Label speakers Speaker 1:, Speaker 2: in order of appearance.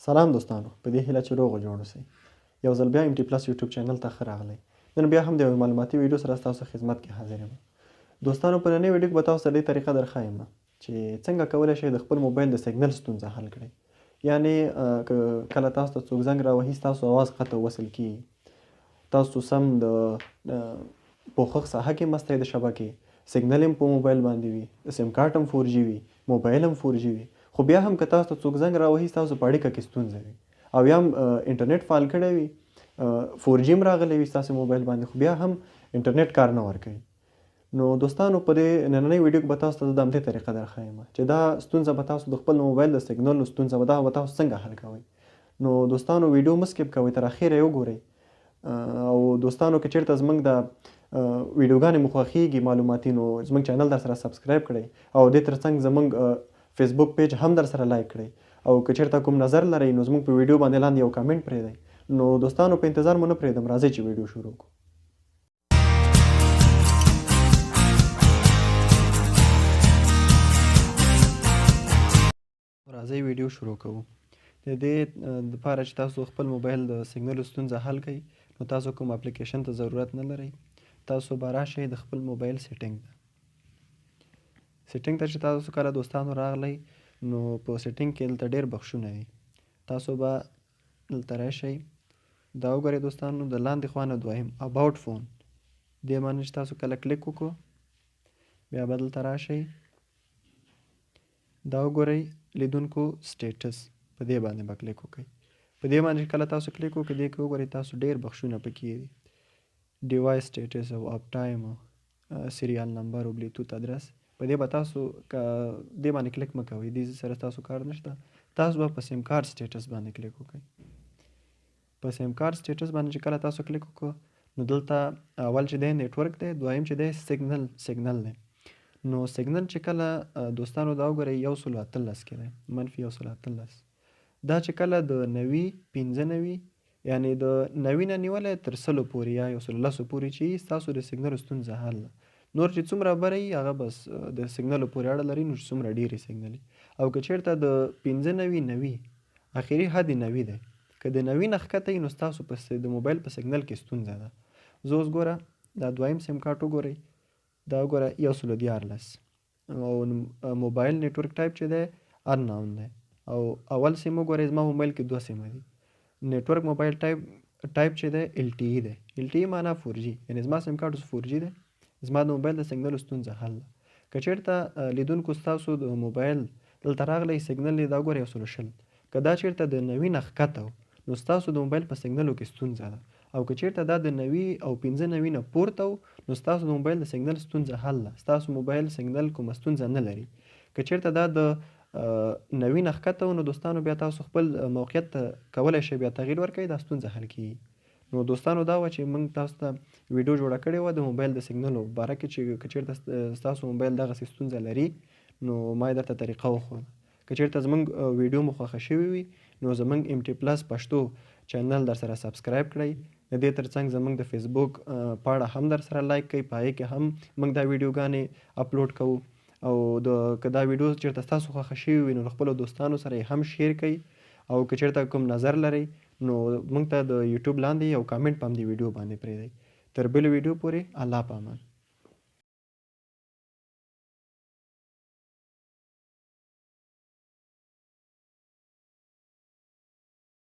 Speaker 1: سلام دوستانو، په دې هیله چې روغ او جوړ اوسئ. یو ځل بیا MT پلس یوټیوب چینل ته ښه راغلی. نن بیا هم د یوې معلوماتي ویډیو سره ستاسو خدمت کې حاضر یم. دوستانو په نننۍ ویډیو کې به تاسو ته دې طریقه درښایم چې څنګه کولی شئ د خپل موبایل د سیګنل ستونزه حل کړئ. یعنې که کله تاسو ته څوک زنګ راوهي ستاسو اواز قطع وصل کېږي. تاسو سم د پوښښ ساحه کې مست د شبکې سیګنل هم په موبایل باندې وي، سیم کارت هم 4G وي، موبایل هم 4G وي، خو بیا هم که تاسو ته څوک زنګ راوهي ستاسو په اړیکه کې ستونزه وي او یا هم انټرنیټ فعال کړی وي، 4G هم راغلی وي ستاسو موبایل باندې، خو بیا هم انټرنیټ کار نه ورکوي. نو دوستانو په دې نننۍ ویډیو کې به تاسو ته د همدې طریقه درښایم چې دا ستونزه به تاسو د خپل موبایل د سیګنل ستونزه به دا به تاسو څنګه حل کوئ. نو دوستانو ویډیو مه سکیپ کوئ، تر اخره یې وګورئ. او دوستانو که چیرته زموږ د ویډیوګانې مو خوښیږي معلوماتي، نو زموږ چینل در سره سبسکرایب کړئ او دې ترڅنګ زموږ فیسبوک پیج هم در سره لایک کړئ. او که چیرته کوم نظر لرئ نو زموږ په ویډیو باندې لاندې یو کامنټ پرېږدئ. نو دوستانو په انتظار مو نه پرېږدم، راځئ چې ویډیو شروع کړو. راځئ ویډیو شروع کوو. د دې دپاره چې تاسو خپل موبایل د سیګنلو ستونزه حل کړئ نو تاسو کوم اپلیکیشن ته ضرورت نه لرئ. تاسو به راشئ د خپل موبایل سیټینګ ته. سیټینګ ته چې تاسو کله دوستانو راغلی نو په سیټینګ کې دلته ډېر بخشونه وي. تاسو به دلته راشئ، دا وګورئ دوستانو د لاندې خوا نه دویم اباوټ فون، دې باندې چې تاسو کله کلیک وکړو بیا به دلته راشئ، دا وګورئ لیدونکو سټیټس، په دې باندې به کلیک وکړئ. په دې باندې کله تاسو کلیک وکړئ دې کې وګورئ تاسو ډېر بخشونه پکې دي، ډیوایس سټیټس او اپ ټایم او سیریال نمبر او بلوتوث ادرس. په دې به تاسو دې باندې کلیک مه کوئ، دې سره تاسو کار نشته. تاسو به په سیم کارت سټیټس باندې کلیک وکړئ. په سیم کارت سټیټس باندې چې کله تاسو کلیک وکړو نو دلته اول چې دی نیټورک دی، دویم چې دی سیګنل دی. نو سیګنل چې کله دوستانو دا وګورئ 118 کې دی، منفي 118. دا چې کله د 90 یعنی د 90 نه نیولی تر 100 پورې یا 110 پورې چې ستاسو د سیګنلو ستونزه حل ده. نور چې څومره بره وي هغه بس د سیګنلو پورې اړه لري، نو چې څومره ډېرې سیګنل وي. او که چېرته د 95 اخري حد 90 دی، که د 90 نه ښکته وي نو ستاسو د موبایل په سیګنل کې ستونزه ده. زه اوس ګوره دا دویم سیم کارت وګورئ، دا وګوره 114 او موبایل نیټورک ټایپ چې دی انناون دی. او اول سیم وګورئ زما موبایل کې 2 سیمه دي. نیټورک موبایل ټایپ چې دی LTE دی. LTE معنا 4G، یعنې زما سیم کارت 4G دی، زما د موبایل د سیګنلو ستونزه حل ده. که چېرته لیدونکو ستاسو د موبایل دلته راغلی سیګنل یې دا وګورئ 120، که دا چېرته د 90 نه ښکته و نو ستاسو د موبایل په سیګنلو کې ستونزه ده. او که چېرته دا د 90 او 95 نه پورته و نو ستاسو د موبایل د سیګنل ستونزه حل ده، ستاسو موبایل سیګنل کومه ستونزه نه لري. که چېرته دا د 90 نه ښکته و نو دوستانو بیا تاسو خپل موقعیت ته کولی شئ بیا تغییر ورکړئ، دا ستونزه حل کېږي. نو دوستانو دا وه چې موږ تاسو ته ویډیو جوړه کړې وه د موبایل د سیګنلو په باره کې چې که چېرته ستاسو موبایل دغسې ستونزه لري نو ما یې درته طریقه وښوده. که چېرته زموږ ویډیو مو خوښه شوې وي نو زموږ MT پلس پښتو چینل در سره سبسکرایب کړئ. د دې ترڅنګ زموږ د فیسبوک پاڼه هم در سره لایک کړئ، په هغې کې هم موږ دا ویډیوګانې اپلوډ کوو. او که دا ویډیو چېرته ستاسو خوښه شوې وي نو له خپلو دوستانو سره یې هم شیر کړئ. او که چېرته کوم نظر لرئ نو موږ ته د یوټیوب لاندې یو کامنټ په همدې ویډیو باندې پرېږدئ. تر بلې ویډیو پورې الله په امان.